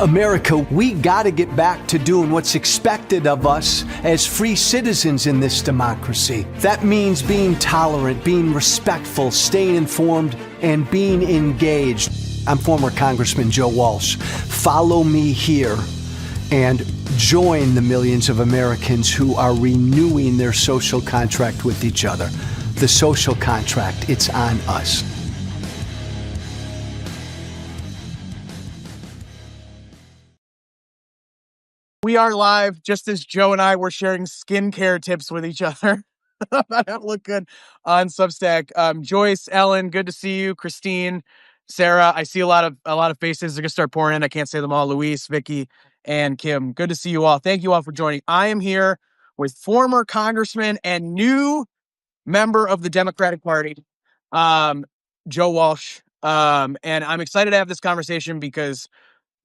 America, we got to get back to doing what's expected of us as free citizens in this democracy. That means being tolerant, being respectful, staying informed, and being engaged. I'm former Congressman Joe Walsh. Follow me here and join the millions of Americans who are renewing their social contract with each other. The social contract, it's on us. We are live, just as Joe and I were sharing skincare tips with each other about how to look good on Substack. Joyce, Ellen, good to see you. Christine, Sarah, I see a lot of faces. They're gonna start pouring in. I can't say them all. Luis, Vicky, and Kim. Good to see you all. Thank you all for joining. I am here with former congressman and new member of the Democratic Party, Joe Walsh. And I'm excited to have this conversation because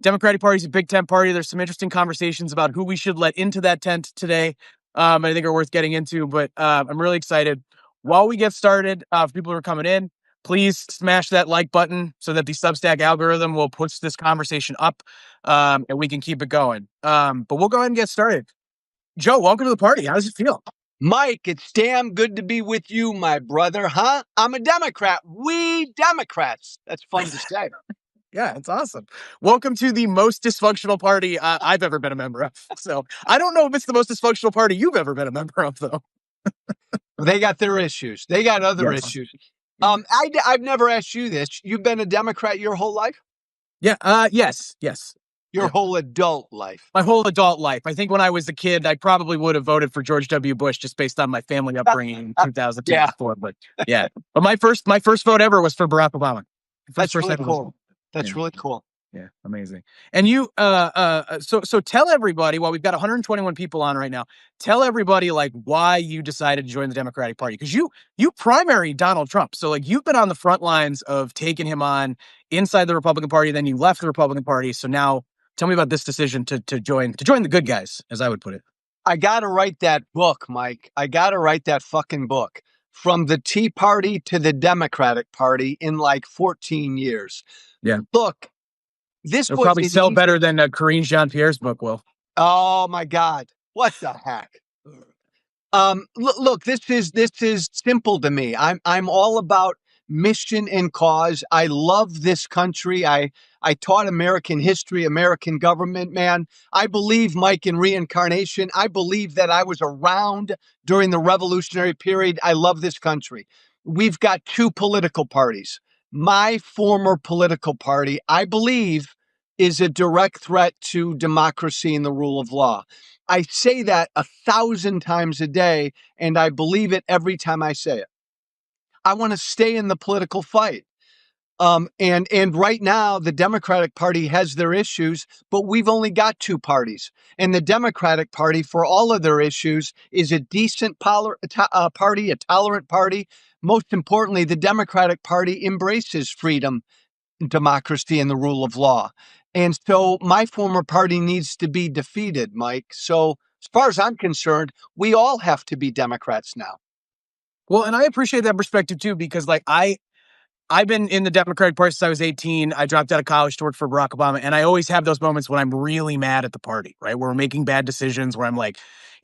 Democratic Party is a big tent party. There's some interesting conversations about who we should let into that tent today. I think are worth getting into, but I'm really excited. While we get started, for people who are coming in, please smash that like button so that the Substack algorithm will push this conversation up, and we can keep it going. But we'll go ahead and get started. Joe, welcome to the party. How does it feel? Mike, it's damn good to be with you, my brother, huh? I'm a Democrat. We Democrats. That's fun to say. Yeah, it's awesome. Welcome to the most dysfunctional party I've ever been a member of. So I don't know if it's the most dysfunctional party you've ever been a member of, though. They got their issues. They got other Yes. issues. I've never asked you this. You've been a Democrat your whole life? Yeah. Yes. Your whole adult life? My whole adult life. I think when I was a kid, I probably would have voted for George W. Bush just based on my family upbringing in 2002. Yeah. But yeah. But my first vote ever was for Barack Obama. That's really cool. That's really cool. Yeah, amazing. And you, so tell everybody, while we've got 121 people on right now, tell everybody like why you decided to join the Democratic Party, because you primaried Donald Trump. So like you've been on the front lines of taking him on inside the Republican Party, then you left the Republican Party. So now tell me about this decision to join the good guys, as I would put it. I got to write that book, Mike. I got to write that fucking book. From the Tea Party to the Democratic Party in like 14 years. Yeah. Look, this will probably sell better than Karine Jean-Pierre's book will. Oh my God. What the heck? Look, this is simple to me. I'm all about mission and cause. I love this country. I taught American history, American government, man. I believe, Mike, in reincarnation. I believe that I was around during the revolutionary period. I love this country. We've got two political parties. My former political party, I believe, is a direct threat to democracy and the rule of law. I say that 1,000 times a day, and I believe it every time I say it. I want to stay in the political fight. And right now, the Democratic Party has their issues, but we've only got two parties. And the Democratic Party, for all of their issues, is a decent party, a tolerant party. Most importantly, the Democratic Party embraces freedom, democracy, and the rule of law. And so my former party needs to be defeated, Mike. So as far as I'm concerned, we all have to be Democrats now. Well, and I appreciate that perspective too, because like I've been in the Democratic Party since I was 18. I dropped out of college to work for Barack Obama. And I always have those moments when I'm really mad at the party, right? Where we're making bad decisions, where I'm like,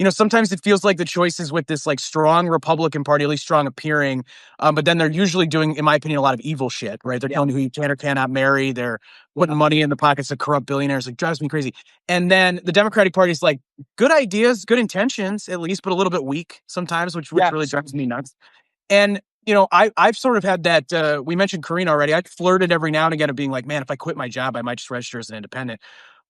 sometimes it feels like the choices with this like strong Republican Party, at least strong appearing, but then they're usually doing, in my opinion, a lot of evil shit, right? They're telling you who you can or cannot marry. They're putting money in the pockets of corrupt billionaires. Like, drives me crazy. And then the Democratic Party is like, good ideas, good intentions, at least, but a little bit weak sometimes, which really drives me nuts. And I've sort of had that, we mentioned Karine already. I flirted every now and again of being like, man, if I quit my job, I might just register as an independent.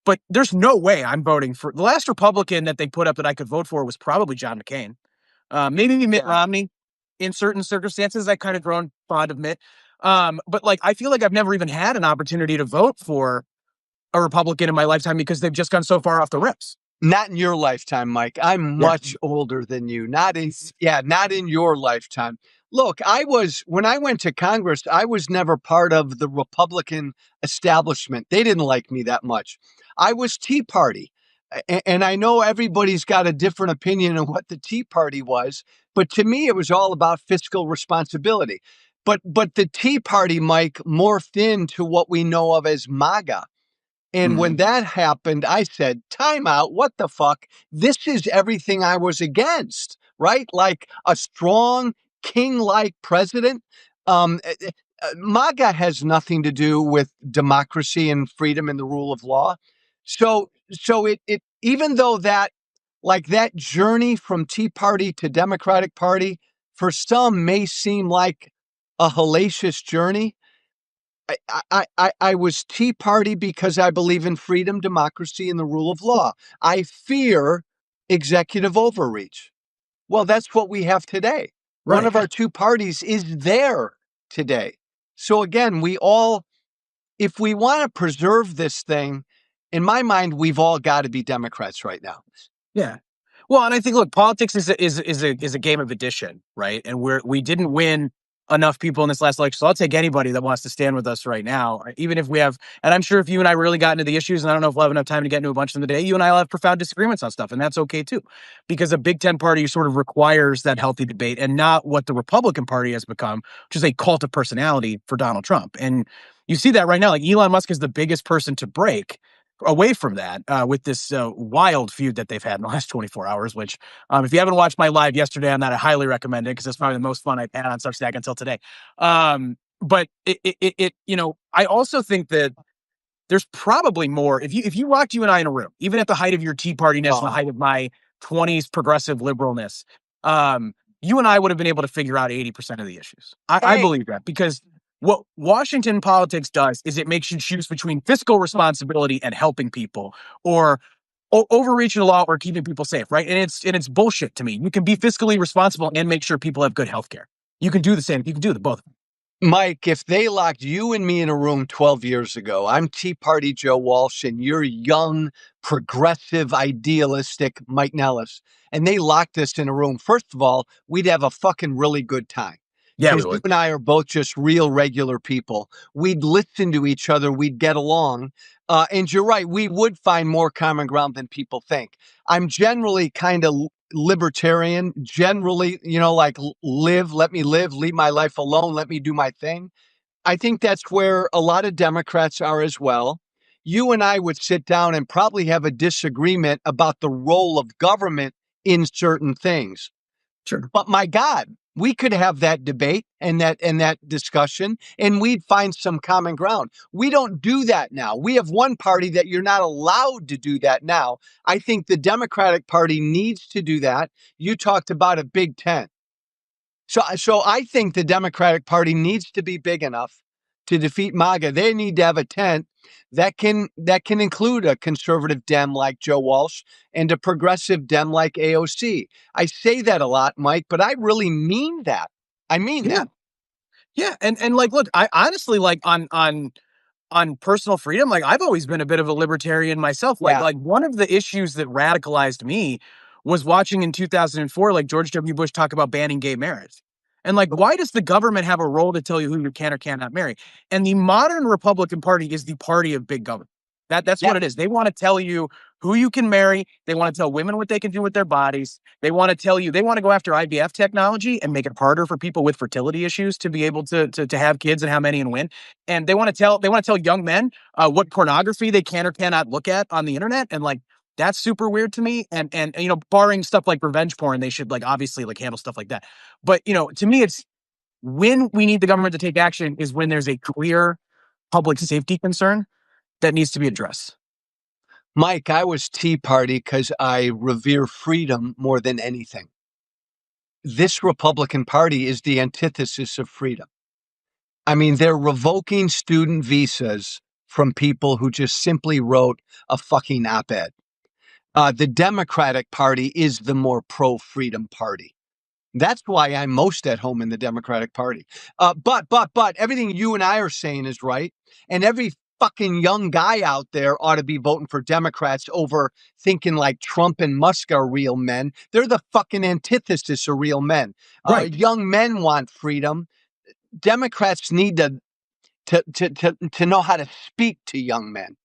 But there's no way I'm voting for the last Republican that they put up that I could vote for was probably John McCain. Maybe Mitt Romney in certain circumstances. I kind of grown fond of Mitt. But like, I feel like I've never even had an opportunity to vote for a Republican in my lifetime because they've just gone so far off the rips. Not in your lifetime, Mike. I'm much older than you. Not in your lifetime. Look, when I went to Congress, I was never part of the Republican establishment. They didn't like me that much. I was Tea Party. And I know everybody's got a different opinion on what the Tea Party was, but to me, it was all about fiscal responsibility. But the Tea Party, Mike, morphed into what we know of as MAGA. And when that happened, I said, time out. What the fuck? This is everything I was against, right? Like a strong king-like president. MAGA has nothing to do with democracy and freedom and the rule of law. So it even though that journey from Tea Party to Democratic Party for some may seem like a hellacious journey, I was Tea Party because I believe in freedom, democracy, and the rule of law. I fear executive overreach. Well, that's what we have today. Right. One of our two parties is there today. So again, if we want to preserve this thing, in my mind, we've all got to be Democrats right now. Yeah. Well, and I think, look, politics is a game of addition, right? And we didn't win enough people in this last election. So I'll take anybody that wants to stand with us right now, even if we have, and I'm sure if you and I really got into the issues, and I don't know if we'll have enough time to get into a bunch of them today, you and I will have profound disagreements on stuff, and that's okay too. Because a Big Ten party sort of requires that healthy debate and not what the Republican Party has become, which is a cult of personality for Donald Trump. And you see that right now, like Elon Musk is the biggest person to break away from that with this wild feud that they've had in the last 24 hours, which if you haven't watched my live yesterday on that, I highly recommend it because it's probably the most fun I've had on Substack until today. But I also think that there's probably more. If you locked you and I in a room, even at the height of your Tea Party-ness, and the height of my 20s progressive liberalness, you and I would have been able to figure out 80% of the issues. I believe that because what Washington politics does is it makes you choose between fiscal responsibility and helping people, or overreaching the law or keeping people safe, right? And it's bullshit to me. You can be fiscally responsible and make sure people have good health care. You can do the same. You can do the both. Mike, if they locked you and me in a room 12 years ago, I'm Tea Party Joe Walsh and you're young, progressive, idealistic Mike Nellis, and they locked us in a room, first of all, we'd have a fucking really good time. Yeah, because you and I are both just real, regular people. We'd listen to each other. We'd get along. And you're right. We would find more common ground than people think. I'm generally kind of libertarian, generally, let me live, leave my life alone, let me do my thing. I think that's where a lot of Democrats are as well. You and I would sit down and probably have a disagreement about the role of government in certain things. Sure. But my God, we could have that debate and that discussion, and we'd find some common ground. We don't do that now. We have one party that you're not allowed to do that now. I think the Democratic Party needs to do that. You talked about a Big Ten. So I think the Democratic Party needs to be big enough to defeat MAGA. They need to have a tent that can include a conservative Dem like Joe Walsh and a progressive Dem like AOC. I say that a lot, Mike, but I really mean that. I mean that. Yeah, and like, look, I honestly like on personal freedom, like I've always been a bit of a libertarian myself. Like one of the issues that radicalized me was watching in 2004, like George W. Bush talk about banning gay marriage. And like, why does the government have a role to tell you who you can or cannot marry? And the modern Republican Party is the party of big government. That's what it is. They want to tell you who you can marry. They want to tell women what they can do with their bodies. They want to tell you, they want to go after IVF technology and make it harder for people with fertility issues to be able to have kids and how many and when. And they want to tell young men what pornography they can or cannot look at on the internet. And like, that's super weird to me. And barring stuff like revenge porn, they should like obviously like handle stuff like that. But to me, it's when we need the government to take action is when there's a clear public safety concern that needs to be addressed. Mike, I was Tea Party because I revere freedom more than anything. This Republican Party is the antithesis of freedom. I mean, they're revoking student visas from people who just simply wrote a fucking op-ed. The Democratic Party is the more pro-freedom party. That's why I'm most at home in the Democratic Party. But everything you and I are saying is right. And every fucking young guy out there ought to be voting for Democrats over thinking like Trump and Musk are real men. They're the fucking antithesis of real men. Right. Young men want freedom. Democrats need to know how to speak to young men.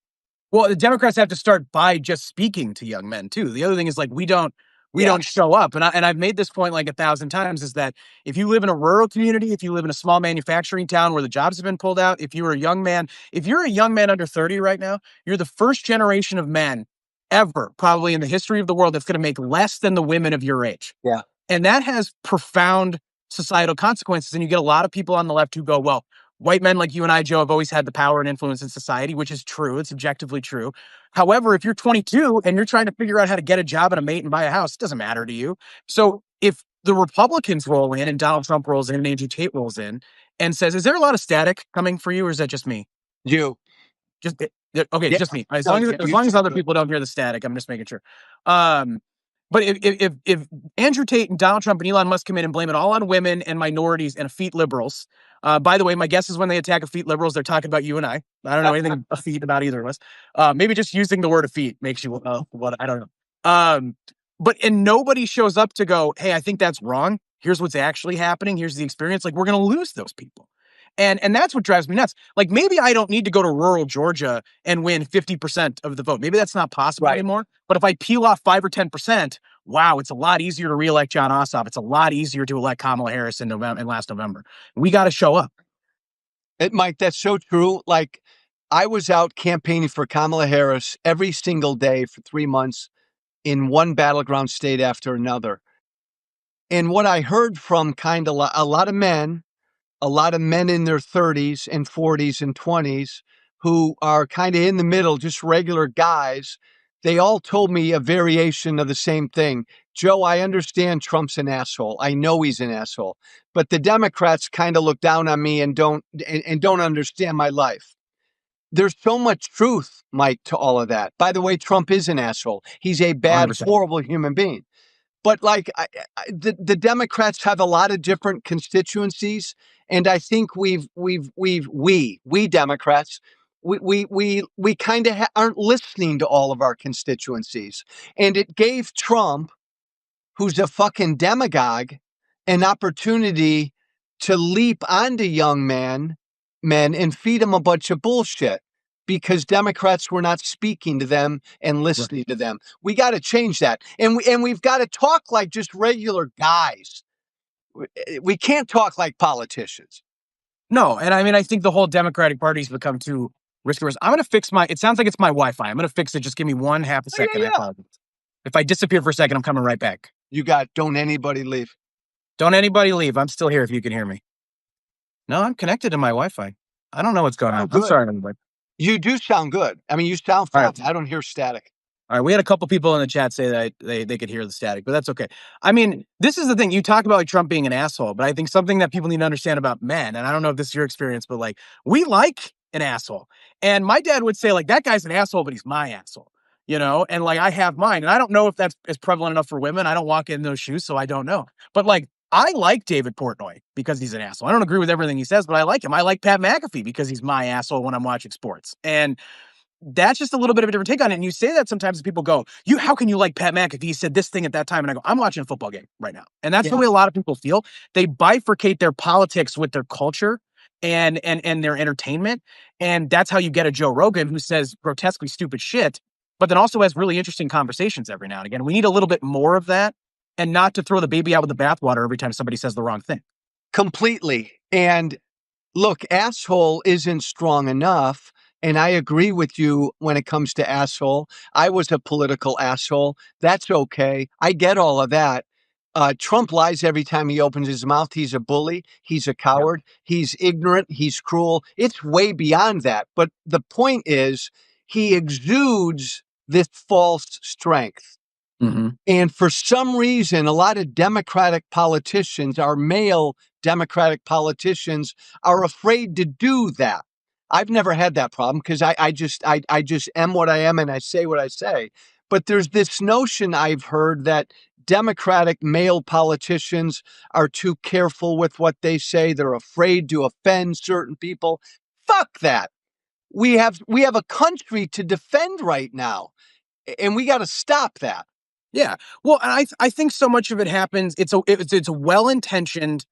Well, the Democrats have to start by just speaking to young men too. The other thing is like we don't We don't show up. And I've made this point like 1,000 times, is that if you live in a rural community, if you live in a small manufacturing town where the jobs have been pulled out, if you're a young man under 30 right now, you're the first generation of men ever, probably in the history of the world, that's going to make less than the women of your age. Yeah. And that has profound societal consequences. And you get a lot of people on the left who go, well, white men like you and I, Joe, have always had the power and influence in society, which is true. It's objectively true. However, if you're 22 and you're trying to figure out how to get a job and a mate and buy a house, it doesn't matter to you. So if the Republicans roll in and Donald Trump rolls in and Andrew Tate rolls in and says, is there a lot of static coming for you, or is that just me? You. Okay, just me. As long as other people don't hear the static, I'm just making sure. But if Andrew Tate and Donald Trump and Elon Musk come in and blame it all on women and minorities and effete liberals, by the way, my guess is when they attack effete liberals, they're talking about you and I. I don't know anything effete about either of us. Maybe just using the word effete makes you what I don't know. And nobody shows up to go, hey, I think that's wrong. Here's what's actually happening. Here's the experience. Like, we're going to lose those people. And that's what drives me nuts. Like, maybe I don't need to go to rural Georgia and win 50% of the vote. Maybe that's not possible anymore. But if I peel off 5 or 10%, wow, it's a lot easier to reelect John Ossoff. It's a lot easier to elect Kamala Harris in last November. We got to show up. Mike, that's so true. Like, I was out campaigning for Kamala Harris every single day for 3 months in one battleground state after another. And what I heard from kind of a lot of men in their 30s and 40s and 20s who are kind of in the middle, just regular guys, they all told me a variation of the same thing. Joe, I understand Trump's an asshole. I know he's an asshole. But the Democrats kind of look down on me and don't understand my life. There's so much truth, Mike, to all of that. By the way, Trump is an asshole. He's a bad, 100%. horrible human being. But like the Democrats have a lot of different constituencies, and I think we Democrats, we kind of aren't listening to all of our constituencies, and it gave Trump, who's a fucking demagogue, an opportunity to leap onto young men and feed them a bunch of bullshit, because Democrats were not speaking to them and listening to them. We got to change that. And we've got to talk like just regular guys. We can't talk like politicians. No, and I mean, I think the whole Democratic Party's become too risk-averse. I'm going to fix it sounds like it's my Wi-Fi. I'm going to fix it. Just give me half a second. Yeah. If I disappear for a second, I'm coming right back. You got, don't anybody leave. Don't anybody leave. I'm still here if you can hear me. No, I'm connected to my Wi-Fi. I don't know what's going on. Good. I'm sorry, everybody. You do sound good. I mean, you sound fine. Right. I don't hear static. All right, we had a couple people in the chat say that they could hear the static, but that's okay. I mean, this is the thing. You talk about like Trump being an asshole, but I think something that people need to understand about men, and I don't know if this is your experience, but like, we like an asshole. And my dad would say, like, that guy's an asshole, but he's my asshole, you know? And like, I have mine. And I don't know if that's as prevalent enough for women. I don't walk in those shoes, so I don't know. But like, I like David Portnoy because he's an asshole. I don't agree with everything he says, but I like him. I like Pat McAfee because he's my asshole when I'm watching sports. And that's just a little bit of a different take on it. And you say that sometimes and people go, how can you like Pat McAfee? He said this thing at that time. And I go, I'm watching a football game right now. And that's the way a lot of people feel. They bifurcate their politics with their culture and their entertainment. And that's how you get a Joe Rogan who says grotesquely stupid shit, but then also has really interesting conversations every now and again. We need a little bit more of that, and not to throw the baby out with the bathwater every time somebody says the wrong thing. Completely. And look, asshole isn't strong enough. And I agree with you when it comes to asshole. I was a political asshole. That's okay. I get all of that. Trump lies every time he opens his mouth. He's a bully. He's a coward. He's ignorant. He's cruel. It's way beyond that. But the point is, he exudes this false strength. Mm-hmm. And for some reason, a lot of Democratic politicians, our male Democratic politicians, are afraid to do that. I've never had that problem because I just am what I am and I say what I say. But there's this notion I've heard that Democratic male politicians are too careful with what they say. They're afraid to offend certain people. Fuck that. We have a country to defend right now, and we got to stop that. Yeah. Well, and I think so much of it happens. It's a well-intentioned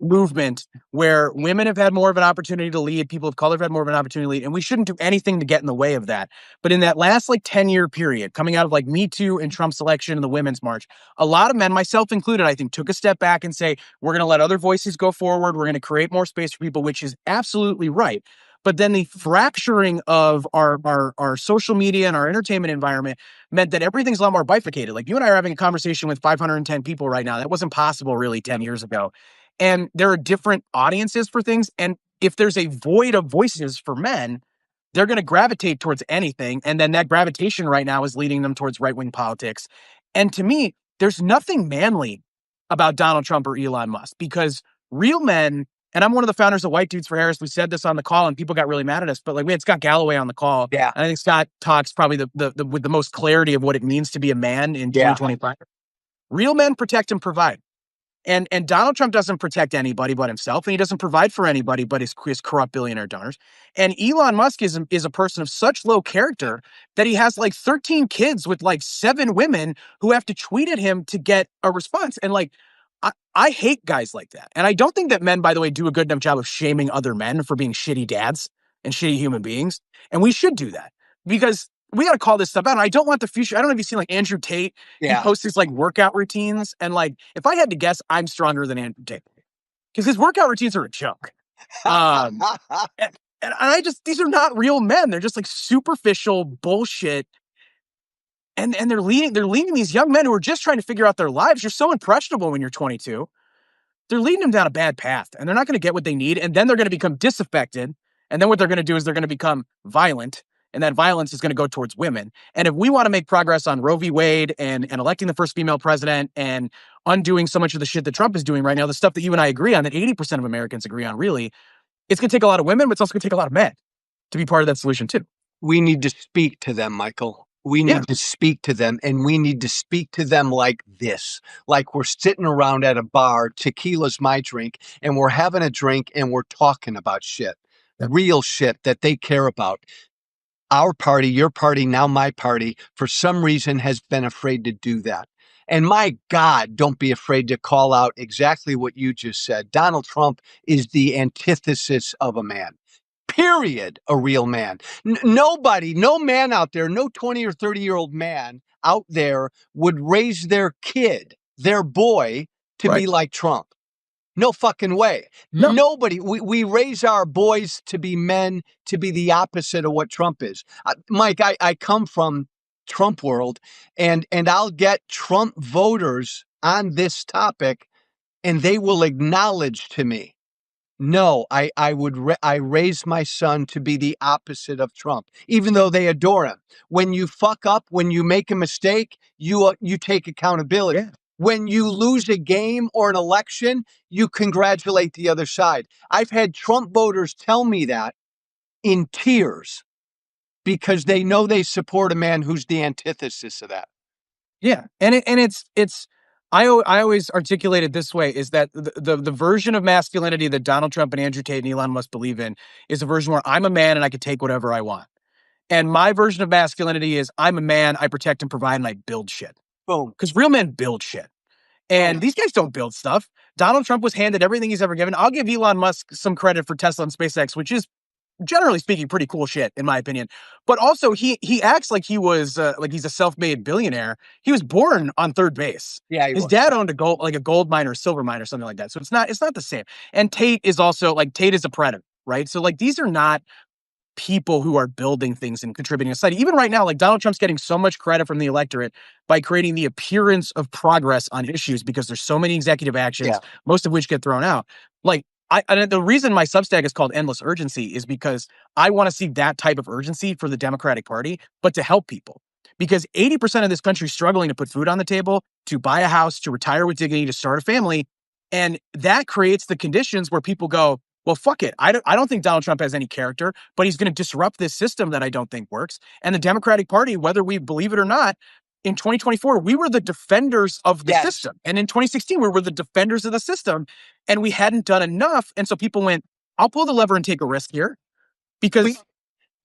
movement where women have had more of an opportunity to lead, people of color have had more of an opportunity to lead, and we shouldn't do anything to get in the way of that. But in that last 10-year period, coming out of Me Too and Trump's election and the Women's March, a lot of men, myself included, I think, took a step back and say, we're going to let other voices go forward. We're going to create more space for people, which is absolutely right. But then the fracturing of our social media and our entertainment environment meant that everything's a lot more bifurcated. You and I are having a conversation with 510 people right now. That wasn't possible really 10 years ago. And there are different audiences for things. And if there's a void of voices for men, they're going to gravitate towards anything. And then that gravitation right now is leading them towards right-wing politics. And to me, there's nothing manly about Donald Trump or Elon Musk, because real men, and I'm one of the founders of White Dudes for Harris. We said this on the call and people got really mad at us, but we had Scott Galloway on the call. Yeah. And I think Scott talks probably with the most clarity of what it means to be a man in 2025. Real men protect and provide. And Donald Trump doesn't protect anybody but himself, and he doesn't provide for anybody but his corrupt billionaire donors. And Elon Musk is a person of such low character that he has 13 kids with 7 women who have to tweet at him to get a response. And I hate guys like that. And I don't think that men, by the way, do a good enough job of shaming other men for being shitty dads and shitty human beings. And we should do that, because we got to call this stuff out. And I don't want the future. I don't know if you've seen Andrew Tate. He posts his workout routines. And if I had to guess, I'm stronger than Andrew Tate, because his workout routines are a joke. And I just, these are not real men. They're just superficial bullshit. And they're leading these young men who are just trying to figure out their lives. You're so impressionable when you're 22. They're leading them down a bad path, and they're not going to get what they need. And then they're going to become disaffected. And then what they're going to do is they're going to become violent. And that violence is going to go towards women. And if we want to make progress on Roe v. Wade and electing the first female president and undoing so much of the shit that Trump is doing right now, the stuff that you and I agree on, that 80% of Americans agree on, really, it's going to take a lot of women, but it's also going to take a lot of men to be part of that solution too. We need to speak to them, Michael. We need to speak to them, and we need to speak to them like this. Like we're sitting around at a bar, tequila's my drink, and we're having a drink and we're talking about shit, real shit that they care about. Our party, your party, now my party, for some reason has been afraid to do that. And my God, don't be afraid to call out exactly what you just said. Donald Trump is the antithesis of a man. Period, a real man. Nobody, no man out there, no 20 or 30-year-old man out there would raise their kid, their boy, to be like Trump. No fucking way. No. Nobody. We raise our boys to be men, to be the opposite of what Trump is. Mike, I come from Trump world, and I'll get Trump voters on this topic, and they will acknowledge to me, no, I raise my son to be the opposite of Trump, even though they adore him. When you fuck up, when you make a mistake, you take accountability. Yeah. When you lose a game or an election, you congratulate the other side. I've had Trump voters tell me that in tears, because they know they support a man who's the antithesis of that. Yeah, and it's. I always articulate it this way, is that the version of masculinity that Donald Trump and Andrew Tate and Elon Musk believe in is a version where I'm a man and I can take whatever I want. And my version of masculinity is I'm a man, I protect and provide, and I build shit. Boom. Because real men build shit. And these guys don't build stuff. Donald Trump was handed everything he's ever given. I'll give Elon Musk some credit for Tesla and SpaceX, which is, generally speaking, pretty cool shit, in my opinion. But also, he acts like he was he's a self-made billionaire. He was born on third base. Yeah, his dad owned a gold mine or a silver mine or something like that. So it's not the same. And Tate is also Tate is a predator, right? So these are not people who are building things and contributing to society. Even right now, Donald Trump's getting so much credit from the electorate by creating the appearance of progress on issues, because there's so many executive actions, most of which get thrown out. And the reason my Substack is called Endless Urgency is because I want to see that type of urgency for the Democratic Party, but to help people. Because 80% of this country is struggling to put food on the table, to buy a house, to retire with dignity, to start a family. And that creates the conditions where people go, well, fuck it. I don't think Donald Trump has any character, but he's going to disrupt this system that I don't think works. And the Democratic Party, whether we believe it or not, in 2024, we were the defenders of the system. And in 2016, we were the defenders of the system, and we hadn't done enough. And so people went, I'll pull the lever and take a risk here, because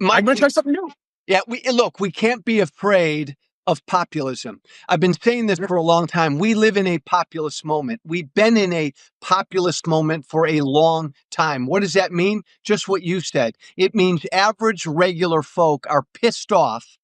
I'm going to try something new. Yeah, we can't be afraid of populism. I've been saying this for a long time. We live in a populist moment. We've been in a populist moment for a long time. What does that mean? Just what you said. It means average, regular folk are pissed off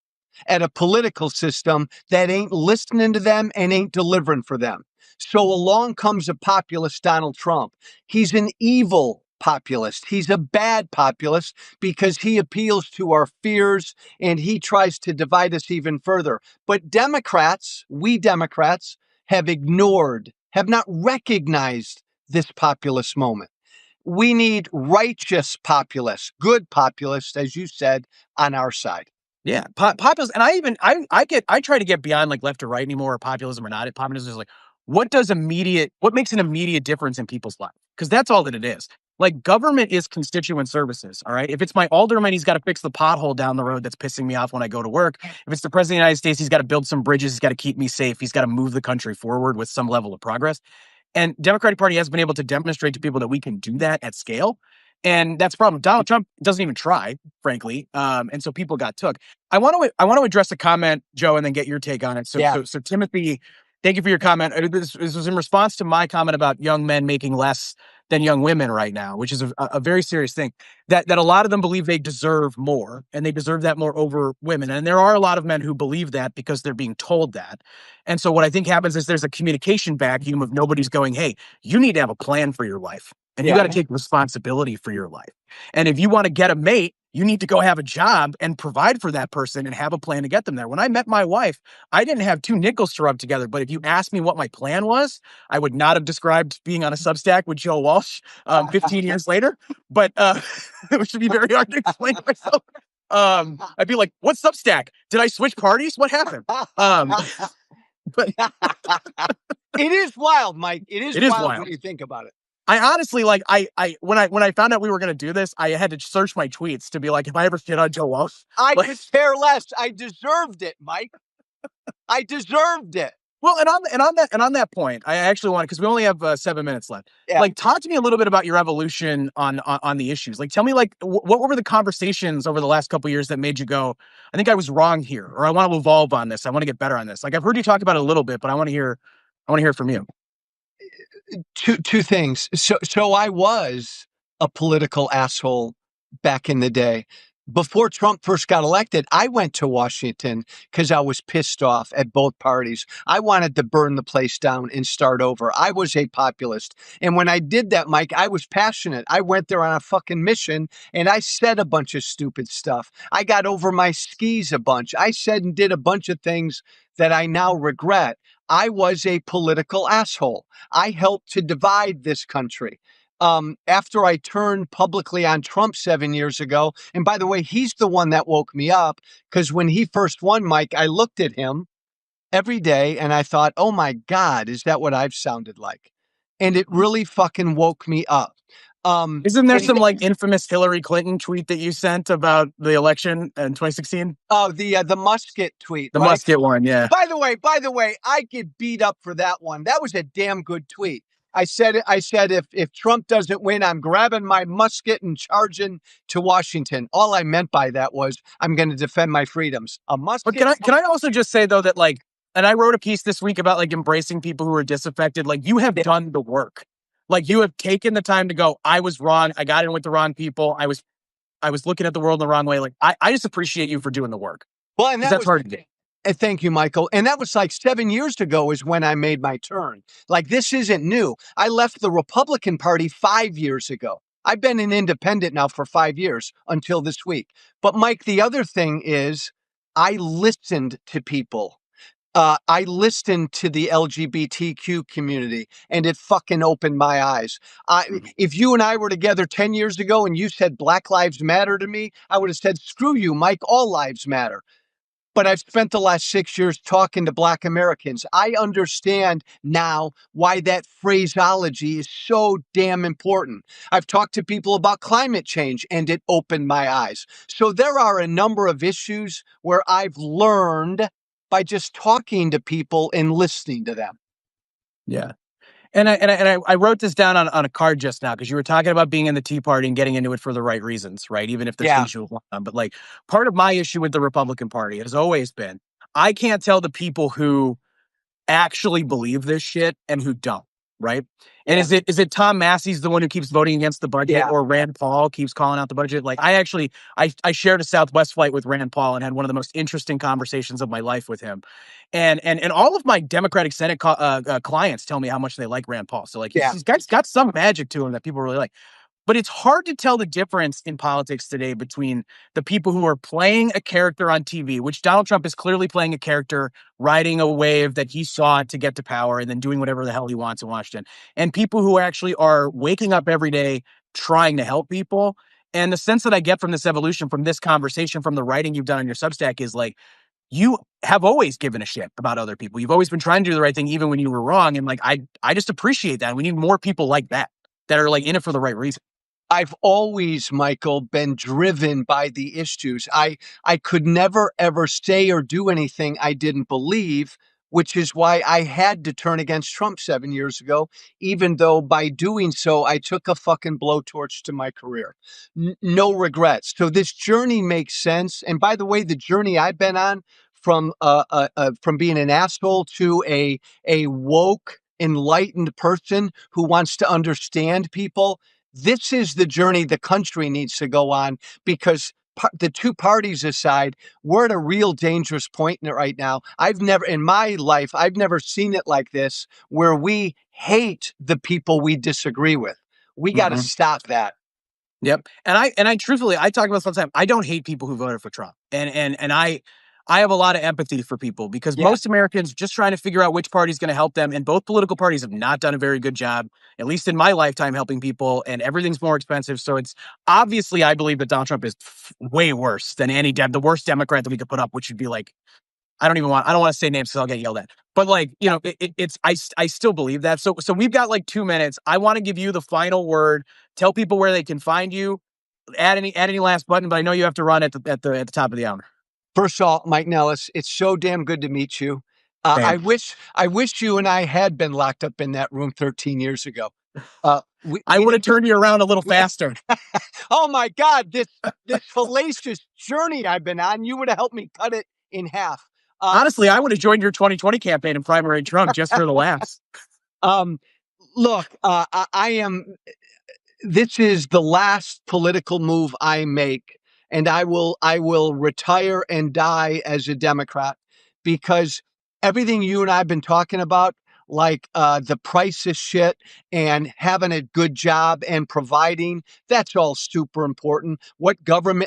at a political system that ain't listening to them and ain't delivering for them. So along comes a populist, Donald Trump. He's an evil populist. He's a bad populist because he appeals to our fears and he tries to divide us even further. But Democrats, we Democrats, have ignored, have not recognized this populist moment. We need righteous populists, good populists, as you said, on our side. Yeah, populism, and I try to get beyond like left or right anymore, or populism or not. Populism is like, what makes an immediate difference in people's lives? Because that's all that it is. Like, government is constituent services, all right? If it's my alderman, he's got to fix the pothole down the road that's pissing me off when I go to work. If it's the president of the United States, he's got to build some bridges, he's got to keep me safe, he's got to move the country forward with some level of progress. And Democratic Party has been able to demonstrate to people that we can do that at scale. And that's the problem. Donald Trump doesn't even try, frankly. And so people got took. I want to address a comment, Joe, and then get your take on it. So Timothy, thank you for your comment. This was in response to my comment about young men making less than young women right now, which is a very serious thing. That a lot of them believe they deserve more, and they deserve that more over women. And there are a lot of men who believe that because they're being told that. And so what I think happens is there's a communication vacuum of nobody's going, hey, you need to have a plan for your life. And you got to take responsibility for your life. And if you want to get a mate, you need to go have a job and provide for that person and have a plan to get them there. When I met my wife, I didn't have two nickels to rub together. But if you asked me what my plan was, I would not have described being on a Substack with Joe Walsh 15 years later. But it should be very hard to explain myself. I'd be like, what's Substack? Did I switch parties? What happened? But it is wild, Mike. It is wild when you think about it. I honestly, like, when I found out we were going to do this, I had to search my tweets to be like, if I ever shit on Joe Walsh, I could care less. I deserved it, Mike. I deserved it. Well, and on that point, I actually want, because we only have 7 minutes left. Yeah. Like, talk to me a little bit about your evolution on the issues. Like, tell me, like, what were the conversations over the last couple of years that made you go, I think I was wrong here, or I want to evolve on this. I want to get better on this. Like, I've heard you talk about it a little bit, but I want to hear it from you. Two things. So I was a political asshole back in the day. Before Trump first got elected, I went to Washington because I was pissed off at both parties. I wanted to burn the place down and start over. I was a populist. And when I did that, Mike, I was passionate. I went there on a fucking mission and I said a bunch of stupid stuff. I got over my skis a bunch. I said and did a bunch of things that I now regret. I was a political asshole. I helped to divide this country. After I turned publicly on Trump 7 years ago, and by the way, he's the one that woke me up, because when he first won, Mike, I looked at him every day and I thought, oh my God, is that what I've sounded like? And it really fucking woke me up. Isn't there some like infamous Hillary Clinton tweet that you sent about the election in 2016? Oh, the musket tweet. The musket one, yeah. By the way, I get beat up for that one. That was a damn good tweet. I said if Trump doesn't win, I'm grabbing my musket and charging to Washington. All I meant by that was I'm going to defend my freedoms. A musket. But can I also just say though that, like, and I wrote a piece this week about like embracing people who are disaffected. Like, you have done the work. Like, you have taken the time to go, I was wrong. I got in with the wrong people. I was looking at the world in the wrong way. Like, I just appreciate you for doing the work. Well, and that's hard to do. Thank you, Michael. And that was like 7 years ago is when I made my turn. Like, this isn't new. I left the Republican Party 5 years ago. I've been an independent now for 5 years until this week. But Mike, the other thing is I listened to people. I listened to the LGBTQ community, and it fucking opened my eyes. If you and I were together 10 years ago and you said Black Lives Matter to me, I would have said, screw you, Mike, all lives matter. But I've spent the last 6 years talking to Black Americans. I understand now why that phraseology is so damn important. I've talked to people about climate change, and it opened my eyes. So there are a number of issues where I've learned by just talking to people and listening to them. Yeah. And I wrote this down on a card just now, because you were talking about being in the Tea Party and getting into it for the right reasons, right? Even if there's things you want. But like, part of my issue with the Republican Party has always been, I can't tell the people who actually believe this shit and who don't, right? And Yeah. is it Tom Massey's the one who keeps voting against the budget, Yeah. or Rand Paul keeps calling out the budget? Like, I shared a Southwest flight with Rand Paul and had one of the most interesting conversations of my life with him. And all of my Democratic Senate clients tell me how much they like Rand Paul. So like Yeah. he's got some magic to him that people really like. But it's hard to tell the difference in politics today between the people who are playing a character on TV, which Donald Trump is clearly playing a character, riding a wave that he saw to get to power and then doing whatever the hell he wants in Washington, and people who actually are waking up every day trying to help people. And the sense that I get from this evolution, from this conversation, from the writing you've done on your Substack is like, you have always given a shit about other people. You've always been trying to do the right thing, even when you were wrong. And like, I just appreciate that. We need more people like that are like in it for the right reason. I've always, Michael, been driven by the issues. I could never, ever say or do anything I didn't believe, which is why I had to turn against Trump 7 years ago, even though by doing so, I took a fucking blowtorch to my career. No regrets. So this journey makes sense. And by the way, the journey I've been on from being an asshole to a woke, enlightened person who wants to understand people, this is the journey the country needs to go on, because the two parties aside, we're at a real dangerous point in it right now. In my life, I've never seen it like this, where we hate the people we disagree with. We got to stop that. Yep. And I truthfully, I talk about this all the time. I don't hate people who voted for Trump. And I have a lot of empathy for people, because most Americans just trying to figure out which party is going to help them. And both political parties have not done a very good job, at least in my lifetime, helping people. And everything's more expensive. So it's obviously, I believe that Donald Trump is way worse than the worst Democrat that we could put up, which would be like, I don't want to say names because I'll get yelled at. But like, you know, I still believe that. So we've got like 2 minutes. I want to give you the final word. Tell people where they can find you. Add any last button, but I know you have to run at the top of the hour. First of all, Mike Nellis, it's so damn good to meet you. I wish you and I had been locked up in that room 13 years ago. I would have turned you around a little faster. Oh my God, this fallacious journey I've been on, you would have helped me cut it in half. Honestly, I would have joined your 2020 campaign and primary Trump just for the laughs. Look, this is the last political move I make, and I will retire and die as a Democrat, because everything you and I have been talking about, like the price of shit and having a good job and providing, that's all super important.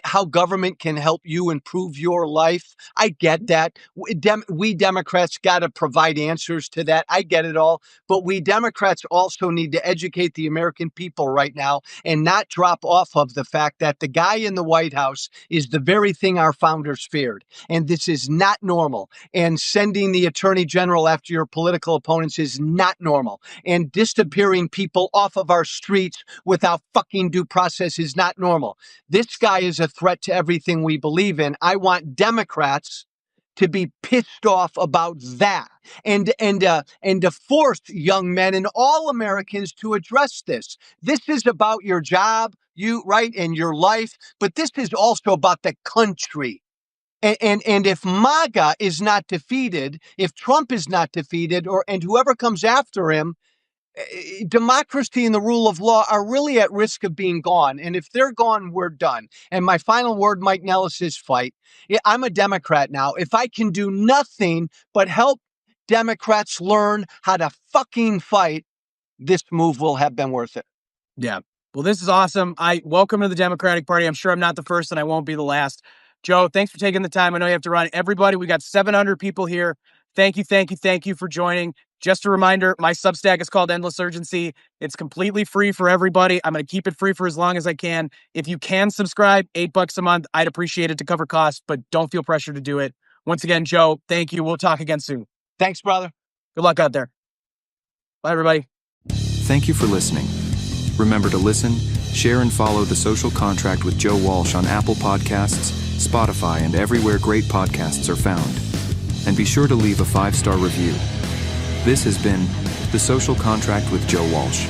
How government can help you improve your life, I get that. We Democrats got to provide answers to that. I get it all. But we Democrats also need to educate the American people right now and not drop off of the fact that the guy in the White House is the very thing our founders feared. And this is not normal. And sending the attorney general after your political opponents is not normal. And disappearing people off of our streets without fucking due process is not normal. This guy is a threat to everything we believe in. I want Democrats to be pissed off about that, and to force young men and all Americans to address this. This is about your job, and your life, but this is also about the country. And if MAGA is not defeated, if Trump is not defeated, and whoever comes after him, democracy and the rule of law are really at risk of being gone. And if they're gone, we're done. And my final word, Mike Nellis, is fight. I'm a Democrat now. If I can do nothing but help Democrats learn how to fucking fight, this move will have been worth it. Yeah. Well, this is awesome. Welcome to the Democratic Party. I'm sure I'm not the first and I won't be the last. Joe, thanks for taking the time. I know you have to run. Everybody, we got 700 people here. Thank you for joining. Just a reminder, my Substack is called Endless Urgency. It's completely free for everybody. I'm going to keep it free for as long as I can. If you can subscribe, $8 a month, I'd appreciate it to cover costs, but don't feel pressure to do it. Once again, Joe, thank you. We'll talk again soon. Thanks, brother. Good luck out there. Bye, everybody. Thank you for listening. Remember to listen, share, and follow The Social Contract with Joe Walsh on Apple Podcasts, Spotify, and everywhere great podcasts are found. And be sure to leave a 5-star review. This has been The Social Contract with Joe Walsh.